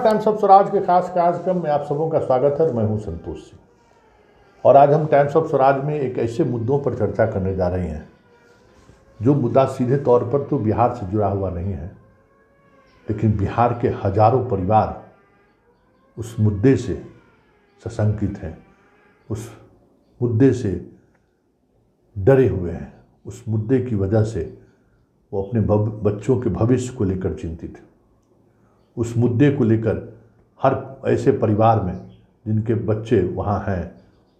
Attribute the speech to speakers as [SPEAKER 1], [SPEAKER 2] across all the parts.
[SPEAKER 1] Times of Swaraj के खास कार्यक्रम में आप सबों का स्वागत है और मैं हूं संतोष सिंह। और आज हम टाइम्स ऑफ स्वराज में एक ऐसे मुद्दों पर चर्चा करने जा रहे हैं जो मुद्दा सीधे तौर पर तो बिहार से जुड़ा हुआ नहीं है, लेकिन बिहार के हजारों परिवार उस मुद्दे से सशंकित हैं, उस मुद्दे से डरे हुए हैं। उस मुद्दे की वजह से वो अपने बच्चों के भविष्य को लेकर चिंतित हैं। उस मुद्दे को लेकर हर ऐसे परिवार में जिनके बच्चे वहाँ हैं,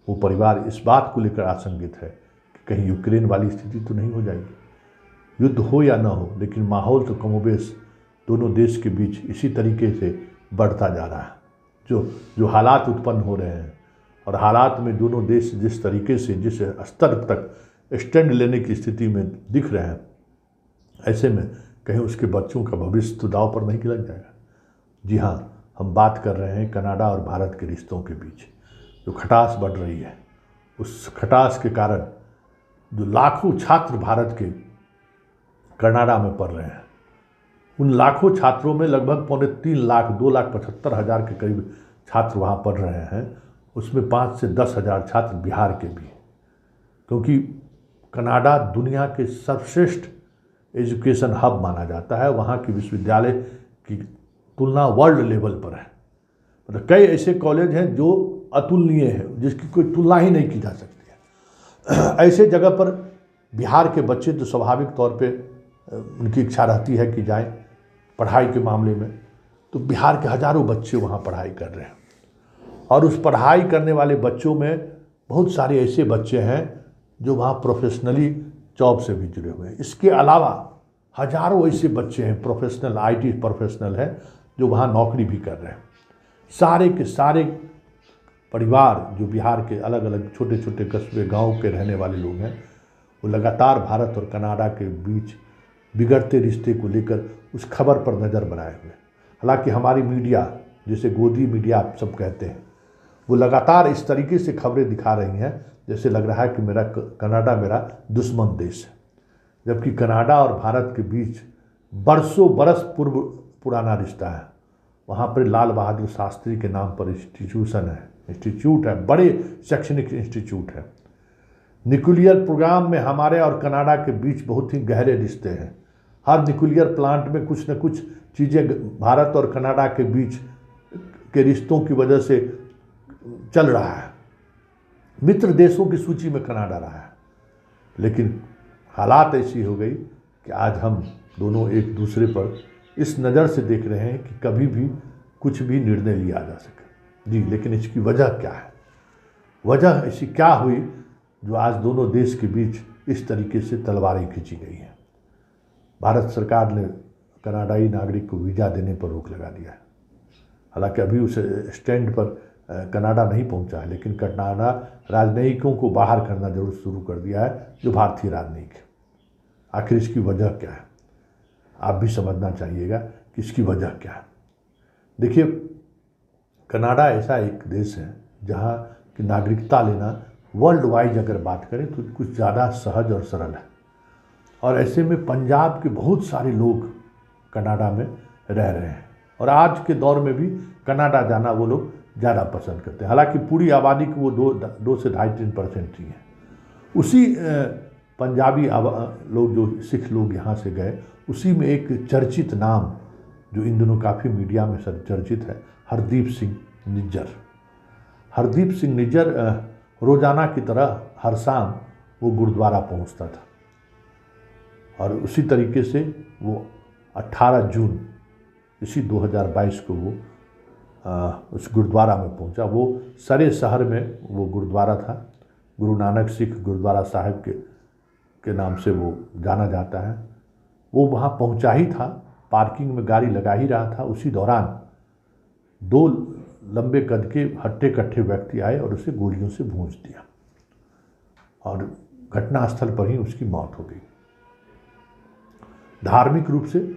[SPEAKER 1] वो परिवार इस बात को लेकर आशंकित है कि कहीं यूक्रेन वाली स्थिति तो नहीं हो जाएगी। युद्ध हो या ना हो, लेकिन माहौल तो कमोबेश दोनों देश के बीच इसी तरीके से बढ़ता जा रहा है। जो हालात उत्पन्न हो रहे हैं और हालात में दोनों देश जिस तरीके से जिस स्तर तक स्टैंड लेने की स्थिति में दिख रहे हैं, ऐसे में कहीं उसके बच्चों का भविष्य तो दांव पर नहीं लग जाएगा। जी हाँ, हम बात कर रहे हैं कनाडा और भारत के रिश्तों के बीच जो खटास बढ़ रही है। उस खटास के कारण जो लाखों छात्र भारत के कनाडा में पढ़ रहे हैं, उन लाखों छात्रों में लगभग 3.25 लाख 2,75,000 के करीब छात्र वहाँ पढ़ रहे हैं। उसमें 5 से 10 हज़ार छात्र बिहार के भी, क्योंकि कनाडा दुनिया के सर्वश्रेष्ठ एजुकेशन हब माना जाता है। वहाँ की विश्वविद्यालय की तुलना वर्ल्ड लेवल पर है। मतलब कई ऐसे कॉलेज हैं जो अतुलनीय है, जिसकी कोई तुलना ही नहीं की जा सकती है। ऐसे जगह पर बिहार के बच्चे तो स्वाभाविक तौर पे उनकी इच्छा रहती है कि जाएं पढ़ाई के मामले में। तो बिहार के हजारों बच्चे वहाँ पढ़ाई कर रहे हैं और उस पढ़ाई करने वाले बच्चों में बहुत सारे ऐसे बच्चे हैं जो वहाँ प्रोफेशनली जॉब से भी जुड़े हुए हैं। इसके अलावा हजारों ऐसे बच्चे हैं, प्रोफेशनल IT प्रोफेशनल हैं, जो वहाँ नौकरी भी कर रहे हैं। सारे के सारे परिवार जो बिहार के अलग अलग छोटे छोटे कस्बे गांव के रहने वाले लोग हैं, वो लगातार भारत और कनाडा के बीच बिगड़ते रिश्ते को लेकर उस खबर पर नज़र बनाए हुए। हालांकि हमारी मीडिया, जिसे गोदी मीडिया आप सब कहते हैं, वो लगातार इस तरीके से खबरें दिखा रही हैं जैसे लग रहा है कि कनाडा मेरा दुश्मन देश है, जबकि कनाडा और भारत के बीच बरसों बरस पूर्व पुराना रिश्ता है। वहाँ पर लाल बहादुर शास्त्री के नाम पर इंस्टीट्यूट है, बड़े शैक्षणिक इंस्टीट्यूट है। न्यूक्लियर प्रोग्राम में हमारे और कनाडा के बीच बहुत ही गहरे रिश्ते हैं। हर न्यूक्लियर प्लांट में कुछ न कुछ चीज़ें भारत और कनाडा के बीच के रिश्तों की वजह से चल रहा है। मित्र देशों की सूची में कनाडा रहा है, लेकिन हालात ऐसी हो गई कि आज हम दोनों एक दूसरे पर इस नज़र से देख रहे हैं कि कभी भी कुछ भी निर्णय लिया जा सके। जी, लेकिन इसकी वजह क्या है? वजह ऐसी क्या हुई जो आज दोनों देश के बीच इस तरीके से तलवारें खींची गई हैं? भारत सरकार ने कनाडाई नागरिक को वीज़ा देने पर रोक लगा दिया है। हालांकि अभी उस स्टैंड पर कनाडा नहीं पहुंचा है, लेकिन कनाडा राजनयिकों को बाहर करना जरूर शुरू कर दिया है, जो भारतीय राजनयिक है। आखिर इसकी वजह क्या है? आप भी समझना चाहिएगा कि इसकी वजह क्या है। देखिए, कनाडा ऐसा एक देश है जहाँ की नागरिकता लेना वर्ल्ड वाइड अगर बात करें तो कुछ ज़्यादा सहज और सरल है। और ऐसे में पंजाब के बहुत सारे लोग कनाडा में रह रहे हैं और आज के दौर में भी कनाडा जाना वो लोग ज़्यादा पसंद करते हैं। हालांकि पूरी आबादी की वो 2 से 2.5-3% ही है। उसी पंजाबी लोग जो सिख लोग यहाँ से गए, उसी में एक चर्चित नाम जो इन दिनों काफ़ी मीडिया में चर्चित है, हरदीप सिंह निज्जर। हरदीप सिंह निज्जर रोज़ाना की तरह हर शाम वो गुरुद्वारा पहुँचता था और उसी तरीके से वो 18 जून इसी 2022 को वो उस गुरुद्वारा में पहुंचा। वो सरे शहर में वो गुरुद्वारा था, गुरु नानक सिख गुरुद्वारा साहिब के नाम से वो जाना जाता है। वो वहाँ पहुंचा ही था, पार्किंग में गाड़ी लगा ही रहा था। उसी दौरान 2 लंबे कद के हट्टे कट्टे व्यक्ति आए और उसे गोलियों से भूंज दिया और घटनास्थल पर ही उसकी मौत हो गई। धार्मिक रूप से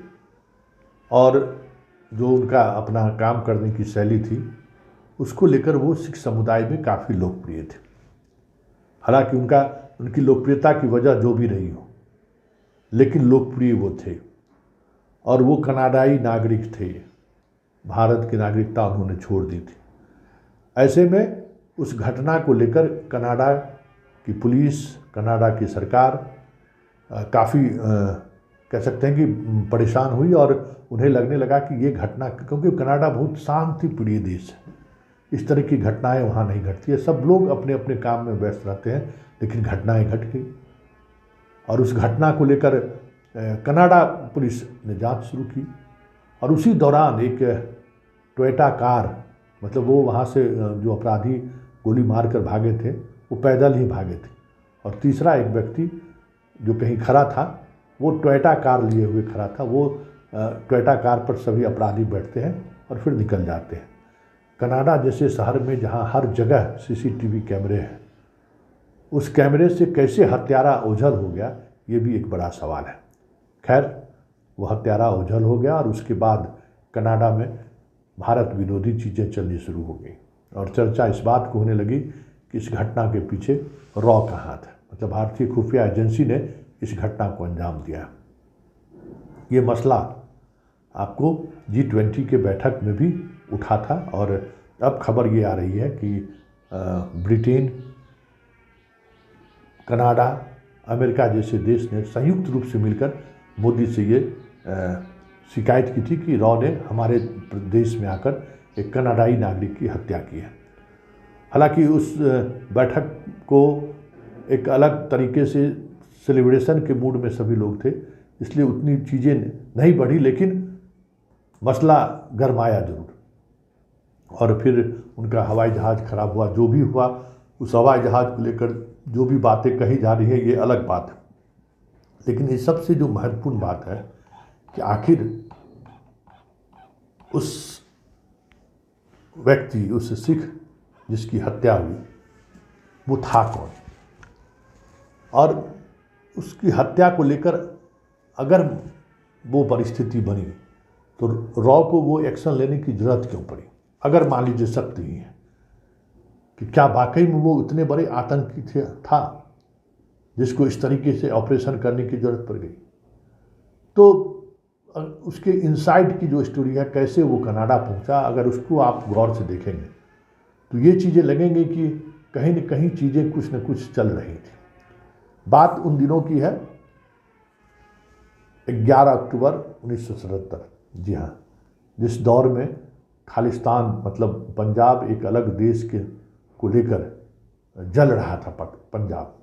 [SPEAKER 1] और जो उनका अपना काम करने की शैली थी, उसको लेकर वो सिख समुदाय में काफ़ी लोकप्रिय थे। हालांकि उनकी लोकप्रियता की वजह जो भी रही हो, लेकिन लोकप्रिय वो थे और वो कनाडाई नागरिक थे। भारत की नागरिकता उन्होंने छोड़ दी थी। ऐसे में उस घटना को लेकर कनाडा की पुलिस, कनाडा की सरकार काफ़ी कह सकते हैं कि परेशान हुई और उन्हें लगने लगा कि ये घटना, क्योंकि कनाडा बहुत शांति प्रिय देश है, इस तरह की घटनाएं वहाँ नहीं घटती है, सब लोग अपने अपने काम में व्यस्त रहते हैं, लेकिन घटनाएं घट गई। और उस घटना को लेकर कनाडा पुलिस ने जांच शुरू की और उसी दौरान एक टोयोटा कार, मतलब वो वहाँ से जो अपराधी गोली मार कर भागे थे वो पैदल ही भागे थे, और तीसरा एक व्यक्ति जो कहीं खड़ा था वो टोयोटा कार लिए हुए खड़ा था। वो टोयोटा कार पर सभी अपराधी बैठते हैं और फिर निकल जाते हैं। कनाडा जैसे शहर में जहाँ हर जगह सीसीटीवी कैमरे हैं, उस कैमरे से कैसे हत्यारा ओझल हो गया, ये भी एक बड़ा सवाल है। खैर, वो हत्यारा ओझल हो गया और उसके बाद कनाडा में भारत विरोधी चीज़ें चलनी शुरू हो गई और चर्चा इस बात को होने लगी कि इस घटना के पीछे रॉ का हाथ है, मतलब भारतीय खुफिया एजेंसी ने इस घटना को अंजाम दिया। ये मसला आपको G20 के बैठक में भी उठा था और अब खबर ये आ रही है कि ब्रिटेन, कनाडा, अमेरिका जैसे देश ने संयुक्त रूप से मिलकर मोदी से ये शिकायत की थी कि रॉ ने हमारे देश में आकर एक कनाडाई नागरिक की हत्या की है। हालांकि उस बैठक को एक अलग तरीके से सेलिब्रेशन के मूड में सभी लोग थे, इसलिए उतनी चीज़ें नहीं बढ़ी, लेकिन मसला गरमाया जरूर। और फिर उनका हवाई जहाज़ खराब हुआ, जो भी हुआ, उस हवाई जहाज़ को लेकर जो भी बातें कही जा रही है ये अलग बात है, लेकिन ये सबसे जो महत्वपूर्ण बात है कि आखिर उस व्यक्ति, उस सिख जिसकी हत्या हुई, वो था कौन, और उसकी हत्या को लेकर अगर वो परिस्थिति बनी तो रॉ को वो एक्शन लेने की जरूरत क्यों पड़ी। अगर मान लीजिए सत्य ही है कि क्या वाकई में वो इतने बड़े आतंकी था जिसको इस तरीके से ऑपरेशन करने की जरूरत पड़ गई, तो उसके इनसाइड की जो स्टोरी है, कैसे वो कनाडा पहुंचा, अगर उसको आप गौर से देखेंगे तो ये चीज़ें लगेंगी कि कहीं न कहीं चीज़ें कुछ न कुछ चल रही थी। बात उन दिनों की है 11 अक्टूबर 1977। जी हाँ, जिस दौर में खालिस्तान, मतलब पंजाब एक अलग देश के को लेकर जल रहा था पंजाब,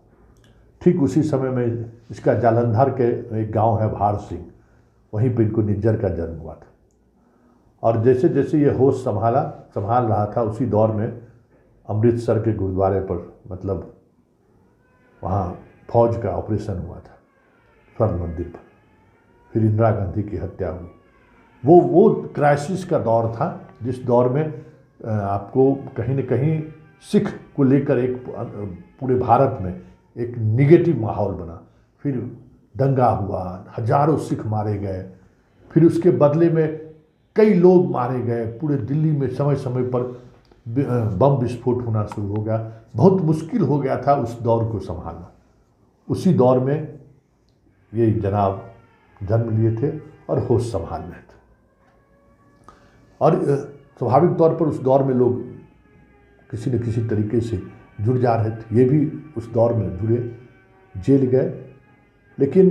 [SPEAKER 1] ठीक उसी समय में इसका जालंधर के एक गांव है भार सिंह, वहीं पर इनको निज्जर का जन्म हुआ था। और जैसे जैसे ये होश संभाल रहा था, उसी दौर में अमृतसर के गुरुद्वारे पर, मतलब वहाँ फौज का ऑपरेशन हुआ था स्वर्ण मंदिर पर, फिर इंदिरा गांधी की हत्या हुई। वो क्राइसिस का दौर था जिस दौर में आपको कहीं न कहीं सिख को लेकर एक पूरे भारत में एक निगेटिव माहौल बना। फिर दंगा हुआ, हजारों सिख मारे गए, फिर उसके बदले में कई लोग मारे गए, पूरे दिल्ली में समय समय पर बम विस्फोट होना शुरू हो गया। बहुत मुश्किल हो गया था उस दौर को संभालना। उसी दौर में ये जनाब जन्म लिए थे और होश संभाल रहे थे, और स्वाभाविक तौर पर उस दौर में लोग किसी न किसी तरीके से जुड़ जा रहे थे। ये भी उस दौर में जुड़े, जेल गए। लेकिन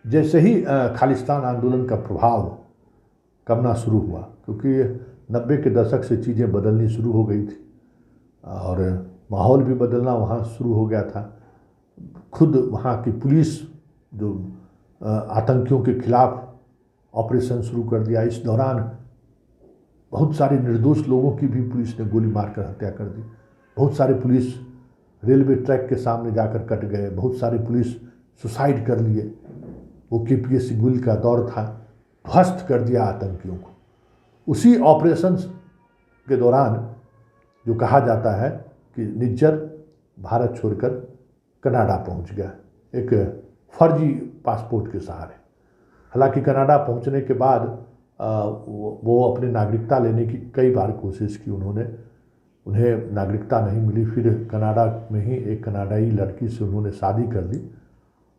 [SPEAKER 1] जैसे ही खालिस्तान आंदोलन का प्रभाव कमना शुरू हुआ, क्योंकि 90 के दशक से चीज़ें बदलनी शुरू हो गई थी और माहौल भी बदलना वहाँ शुरू हो गया था। खुद वहाँ की पुलिस जो आतंकियों के खिलाफ ऑपरेशन शुरू कर दिया। इस दौरान बहुत सारे निर्दोष लोगों की भी पुलिस ने गोली मारकर हत्या कर दी। बहुत सारे पुलिस रेलवे ट्रैक के सामने जाकर कट गए, बहुत सारे पुलिस सुसाइड कर लिए। वो KPSC गुल का दौर था, ध्वस्त कर दिया आतंकियों को। उसी ऑपरेशन के दौरान जो कहा जाता है कि निज्जर भारत छोड़कर कनाडा पहुंच गया एक फर्जी पासपोर्ट के सहारे। हालांकि कनाडा पहुंचने के बाद वो अपनी नागरिकता लेने की कई बार कोशिश की उन्हें नागरिकता नहीं मिली। फिर कनाडा में ही एक कनाडाई लड़की से उन्होंने शादी कर ली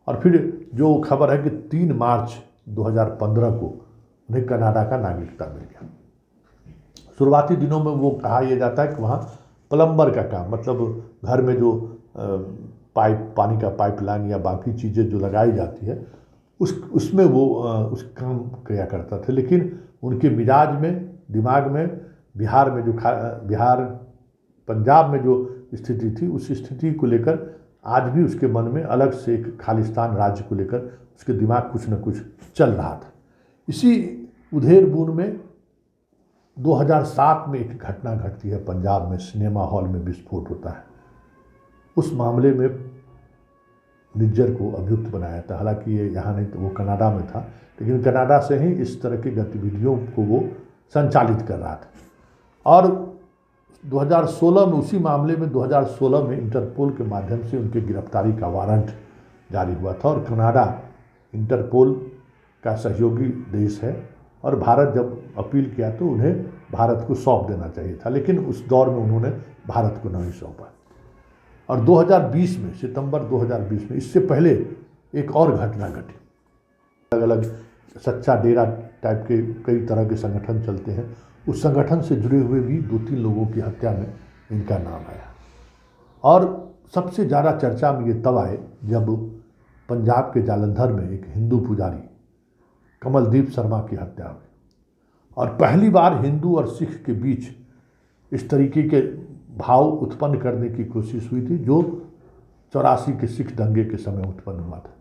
[SPEAKER 1] और फिर जो खबर है कि 3 मार्च 2015 को उन्हें कनाडा का नागरिकता मिल गया। शुरुआती दिनों में वो कहा यह जाता है कि वहाँ प्लम्बर का काम, मतलब घर में जो पानी का पाइपलाइन या बाकी चीज़ें जो लगाई जाती है उसमें वो उस काम किया करता था। लेकिन उनके मिजाज में, दिमाग में बिहार में पंजाब में जो स्थिति थी, उस स्थिति को लेकर आज भी उसके मन में अलग से एक खालिस्तान राज्य को लेकर उसके दिमाग कुछ न कुछ चल रहा था। इसी उधेर बुन में 2007 में एक घटना घटती है पंजाब में, सिनेमा हॉल में विस्फोट होता है। उस मामले में निज्जर को अभियुक्त बनाया था। हालांकि ये यहाँ नहीं, तो वो कनाडा में था, लेकिन कनाडा से ही इस तरह की गतिविधियों को वो संचालित कर रहा था। और 2016 में, उसी मामले में 2016 में इंटरपोल के माध्यम से उनके गिरफ्तारी का वारंट जारी हुआ था। और कनाडा इंटरपोल का सहयोगी देश है और भारत जब अपील किया तो उन्हें भारत को सौंप देना चाहिए था, लेकिन उस दौर में उन्होंने भारत को नहीं सौंपा। और 2020 में, सितंबर 2020 में, इससे पहले एक और घटना घटी। अलग अलग सच्चा डेरा टाइप के कई तरह के संगठन चलते हैं, उस संगठन से जुड़े हुए भी 2-3 लोगों की हत्या में इनका नाम आया। और सबसे ज़्यादा चर्चा में ये तब आए जब पंजाब के जालंधर में एक हिंदू पुजारी कमलदीप शर्मा की हत्या हुई। और पहली बार हिंदू और सिख के बीच इस तरीके के भाव उत्पन्न करने की कोशिश हुई थी जो 84 के सिख दंगे के समय उत्पन्न हुआ था।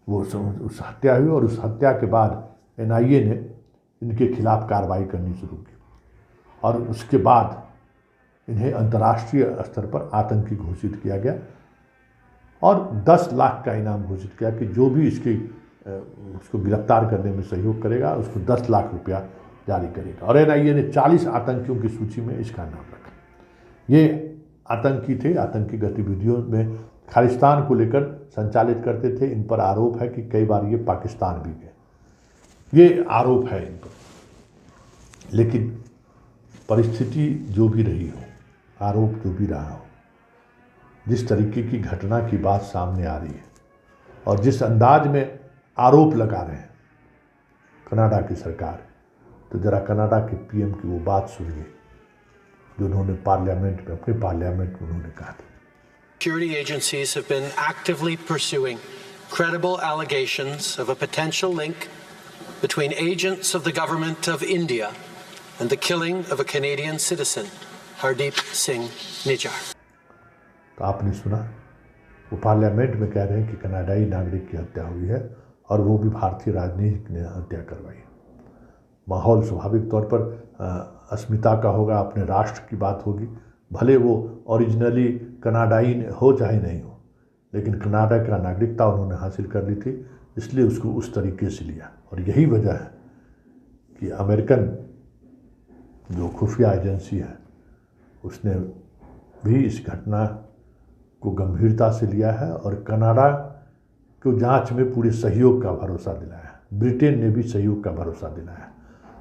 [SPEAKER 1] वो उस हत्या हुई और उस हत्या के बाद NIA ने इनके खिलाफ कार्रवाई करनी शुरू की और उसके बाद इन्हें अंतर्राष्ट्रीय स्तर पर आतंकी घोषित किया गया और 10 लाख का इनाम घोषित किया कि जो भी उसको गिरफ्तार करने में सहयोग करेगा उसको 10 लाख रुपया जारी करेगा। और NIA ने 40 आतंकियों की सूची में इसका नाम रखा। ये आतंकी थे, आतंकी गतिविधियों में खालिस्तान को लेकर संचालित करते थे। इन पर आरोप है कि कई बार ये पाकिस्तान भी गए, ये आरोप है इन पर। लेकिन परिस्थिति जो भी रही हो, आरोप जो भी रहा हो, जिस तरीके की घटना की बात सामने आ रही है और जिस अंदाज में आरोप लगा रहे हैं कनाडा की सरकार, तो जरा कनाडा के PM की वो बात सुनिए जो उन्होंने पार्लियामेंट में, अपने पार्लियामेंट में उन्होंने कहा था।
[SPEAKER 2] Security agencies have been actively pursuing credible allegations of a potential link between agents of the government of India and the killing of a Canadian citizen, Hardeep Singh Nijjar.
[SPEAKER 1] तो आपने सुना, वो पार्लियामेंट में कह रहे हैं कि कनाडाई नागरिक की हत्या हुई है और वो भी भारतीय राजनीतिक ने हत्या करवाई। माहौल स्वाभाविक तौर पर अस्मिता का होगा, अपने राष्ट्र की बात होगी, भले वो ओरिजिनली कनाडाई हो चाहे नहीं हो, लेकिन कनाडा का नागरिकता उन्होंने हासिल कर ली थी, इसलिए उसको उस तरीके से लिया। और यही वजह है कि अमेरिकन जो खुफिया एजेंसी है उसने भी इस घटना को गंभीरता से लिया है और कनाडा को जांच में पूरे सहयोग का भरोसा दिलाया। ब्रिटेन ने भी सहयोग का भरोसा दिलाया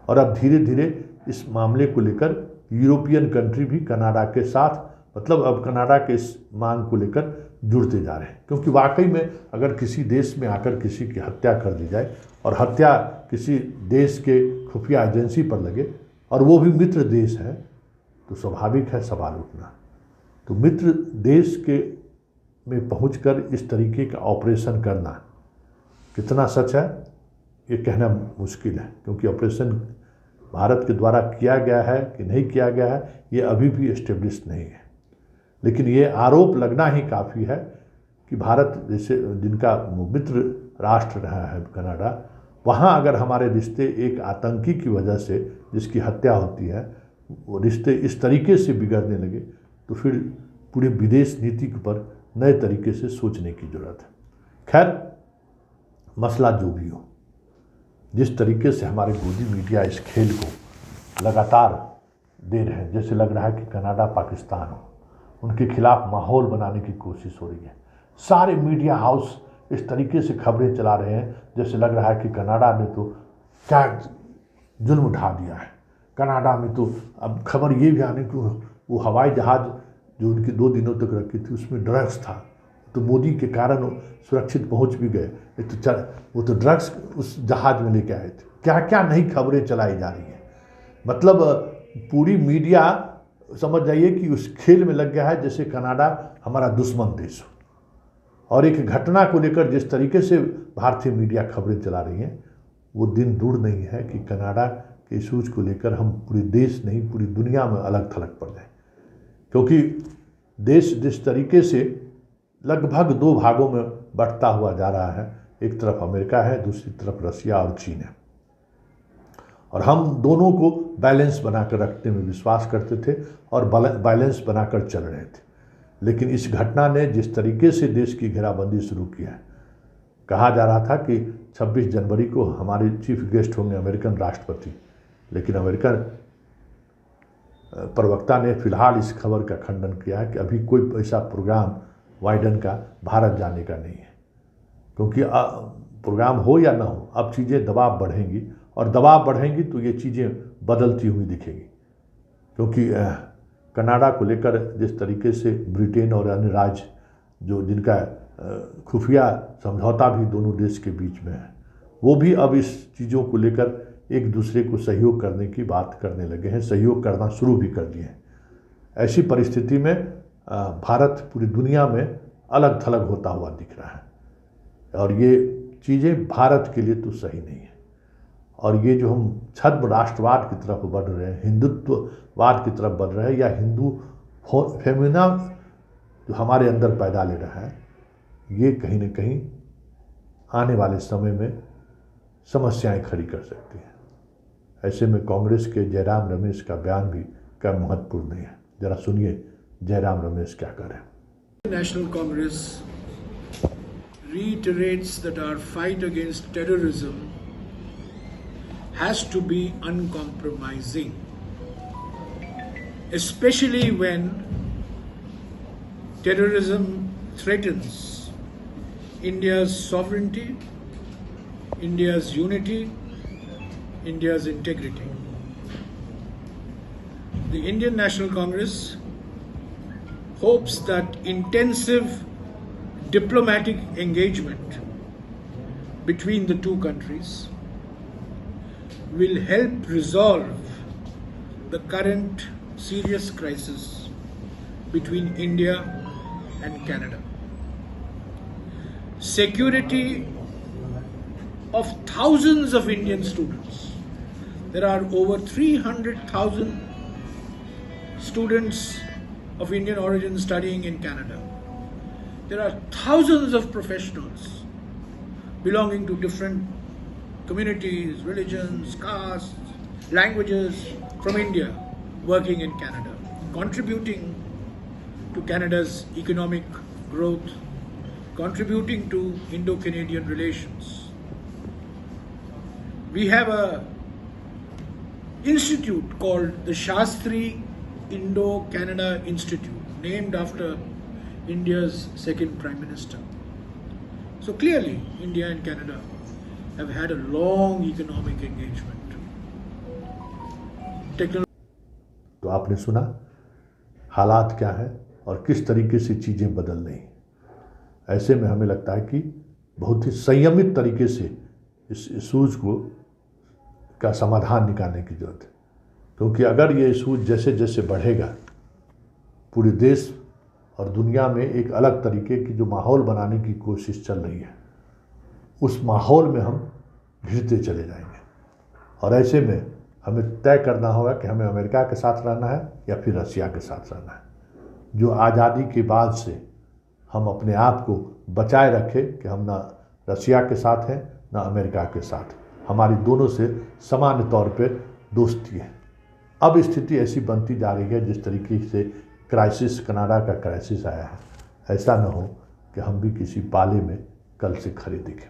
[SPEAKER 1] और अब धीरे धीरे इस मामले को लेकर यूरोपियन कंट्री भी कनाडा के साथ, मतलब अब कनाडा के इस मांग को लेकर जुड़ते जा रहे हैं। क्योंकि वाकई में अगर किसी देश में आकर किसी की हत्या कर दी जाए और हत्या किसी देश के खुफिया एजेंसी पर लगे और वो भी मित्र देश है, तो स्वाभाविक है सवाल उठना। तो मित्र देश के में पहुंचकर इस तरीके का ऑपरेशन करना कितना सच है ये कहना मुश्किल है, क्योंकि ऑपरेशन भारत के द्वारा किया गया है कि नहीं किया गया है ये अभी भी एस्टेब्लिश नहीं है। लेकिन ये आरोप लगना ही काफ़ी है कि भारत जैसे जिनका मित्र राष्ट्र रहा है कनाडा, वहाँ अगर हमारे रिश्ते एक आतंकी की वजह से जिसकी हत्या होती है वो रिश्ते इस तरीके से बिगड़ने लगे, तो फिर पूरे विदेश नीति पर नए तरीके से सोचने की ज़रूरत है। खैर, मसला जो भी हो, जिस तरीके से हमारे गोदी मीडिया इस खेल को लगातार दे रहे हैं, जैसे लग रहा है कि कनाडा पाकिस्तान हो, उनके खिलाफ माहौल बनाने की कोशिश हो रही है। सारे मीडिया हाउस इस तरीके से खबरें चला रहे हैं जैसे लग रहा है कि कनाडा ने तो क्या जुल्म उठा दिया है। कनाडा में तो अब खबर ये भी आने कि वो हवाई जहाज़ जो उनकी 2 दिनों तक रखी थी उसमें ड्रग्स था, तो मोदी के कारण सुरक्षित पहुंच भी गए। तो वो तो ड्रग्स उस जहाज़ में लेके आए थे। क्या क्या नई खबरें चलाई जा रही हैं। मतलब पूरी मीडिया समझ जाइए कि उस खेल में लग गया है जैसे कनाडा हमारा दुश्मन देश हो। और एक घटना को लेकर जिस तरीके से भारतीय मीडिया खबरें चला रही हैं, वो दिन दूर नहीं है कि कनाडा के इशूज को लेकर हम पूरे देश नहीं पूरी दुनिया में अलग थलग पड़ जाए। क्योंकि देश जिस तरीके से लगभग दो भागों में बंटता हुआ जा रहा है, एक तरफ अमेरिका है, दूसरी तरफ रसिया और चीन है, और हम दोनों को बैलेंस बनाकर रखने में विश्वास करते थे और बैलेंस बनाकर चल रहे थे। लेकिन इस घटना ने जिस तरीके से देश की घेराबंदी शुरू की है, कहा जा रहा था कि 26 जनवरी को हमारे चीफ गेस्ट होंगे अमेरिकन राष्ट्रपति, लेकिन अमेरिकन प्रवक्ता ने फिलहाल इस खबर का खंडन किया है कि अभी कोई ऐसा प्रोग्राम बाइडेन का भारत जाने का नहीं है। क्योंकि प्रोग्राम हो या ना हो, अब चीज़ें दबाव बढ़ेंगी, और दबाव बढ़ेंगी तो ये चीज़ें बदलती हुई दिखेंगी। क्योंकि कनाडा को लेकर जिस तरीके से ब्रिटेन और अन्य राज्य जो जिनका खुफिया समझौता भी दोनों देश के बीच में है, वो भी अब इस चीज़ों को लेकर एक दूसरे को सहयोग करने की बात करने लगे हैं, सहयोग करना शुरू भी कर दिए हैं। ऐसी परिस्थिति में भारत पूरी दुनिया में अलग थलग होता हुआ दिख रहा है, और ये चीज़ें भारत के लिए तो सही नहीं है। और ये जो हम छद्म राष्ट्रवाद की तरफ बढ़ रहे हैं, हिंदुत्ववाद की तरफ बढ़ रहे हैं, या हिंदू फेमिना जो हमारे अंदर पैदा ले रहा है, ये कहीं न कहीं आने वाले समय में समस्याएं खड़ी कर सकती हैं। ऐसे में कांग्रेस के जयराम रमेश का बयान भी क्या महत्वपूर्ण है। जरा सुनिए जयराम रमेश क्या कह रहे हैं।
[SPEAKER 3] National Congress reiterates that our fight against terrorism has to be uncompromising, especially when terrorism threatens India's sovereignty, India's unity, India's integrity. The Indian National Congress hopes that intensive diplomatic engagement between the two countries will help resolve the current serious crisis between India and Canada. Security of thousands of Indian students. There are over 300,000 students of Indian origin studying in Canada. There are thousands of professionals belonging to different communities, religions, castes, languages from India working in Canada, contributing to Canada's economic growth, contributing to Indo-Canadian relations. We have a institute called the Shastri Indo-Canada Institute, named after India's second Prime Minister. So clearly, India and Canada have had a long economic engagement.
[SPEAKER 1] तो आपने सुना हालात क्या है और किस तरीके से चीज़ें बदल रही हैं। ऐसे में हमें लगता है कि बहुत ही संयमित तरीके से इस इशूज़ को का समाधान निकालने की ज़रूरत है। क्योंकि अगर ये इशूज़ जैसे जैसे बढ़ेगा, पूरे देश और दुनिया में एक अलग तरीके की जो माहौल बनाने की कोशिश चल रही है, उस माहौल में हम घिरते चले जाएंगे। और ऐसे में हमें तय करना होगा कि हमें अमेरिका के साथ रहना है या फिर रसिया के साथ रहना है। जो आज़ादी के बाद से हम अपने आप को बचाए रखें कि हम ना रसिया के साथ हैं ना अमेरिका के साथ, हमारी दोनों से समान तौर पे दोस्ती है। अब स्थिति ऐसी बनती जा रही है जिस तरीके से क्राइसिस, कनाडा का क्राइसिस आया है, ऐसा न हो कि हम भी किसी पाले में कल से खड़े दिखें।